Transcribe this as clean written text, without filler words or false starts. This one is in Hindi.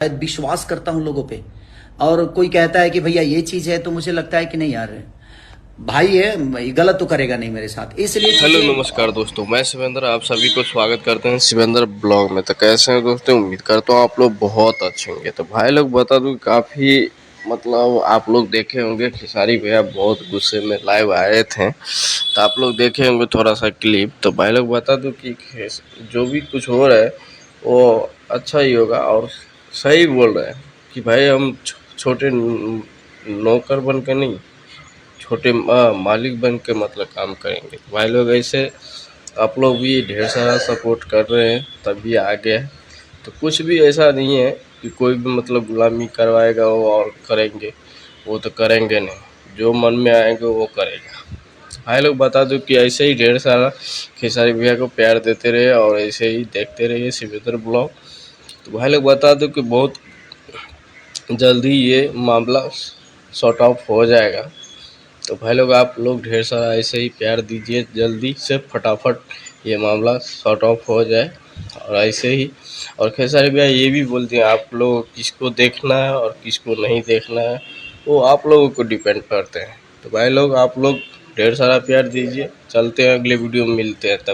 विश्वास करता हूं लोगों पे। और कोई कहता है कि भैया ये चीज है, तो मुझे लगता है कि नहीं यार, भाई है, गलत तो करेगा नहीं मेरे साथ, इसलिए हेलो चीजें। नमस्कार दोस्तों, मैं शिवेंद्र आप सभी को स्वागत करते हैं शिवेंद्र ब्लॉग में। तो कैसे हैं दोस्तों? उम्मीद करता हूँ आप लोग बहुत अच्छे होंगे। तो भाई लोग बता दूं, काफ़ी मतलब आप लोग देखे होंगे खेसारी भैया बहुत गुस्से में लाइव आए थे। तो आप लोग देखे होंगे थोड़ा सा क्लिप। तो भाई लोग बता दूं कि जो भी कुछ हो रहा है वो अच्छा ही होगा और सही बोल रहे हैं कि भाई हम छोटे नौकर बन के नहीं, छोटे मालिक बन के मतलब काम करेंगे। भाई लोग ऐसे आप लोग भी ढेर सारा सपोर्ट कर रहे हैं तभी आगे है। तो कुछ भी ऐसा नहीं है कि कोई भी मतलब गुलामी करवाएगा वो और करेंगे, वो तो करेंगे नहीं, जो मन में आएगा वो करेगा। भाई लोग बता दो कि ऐसे ही ढेर सारा खेसारी भैया को प्यार देते रहे और ऐसे ही देखते रहिए शिवेंद्र ब्लॉग। तो भाई लोग बता दो कि बहुत जल्दी ये मामला सॉर्ट आउट हो जाएगा। तो भाई लोग आप लोग ढेर सारा ऐसे ही प्यार दीजिए, जल्दी से फटाफट ये मामला सॉर्ट ऑफ हो जाए। और ऐसे ही और खेसारी भैया ये भी बोलते हैं आप लोग किसको देखना है और किसको नहीं देखना है वो आप लोगों को डिपेंड करते हैं। तो भाई लोग आप लोग ढेर सारा प्यार दीजिए, चलते हैं अगले वीडियो में मिलते हैं तब।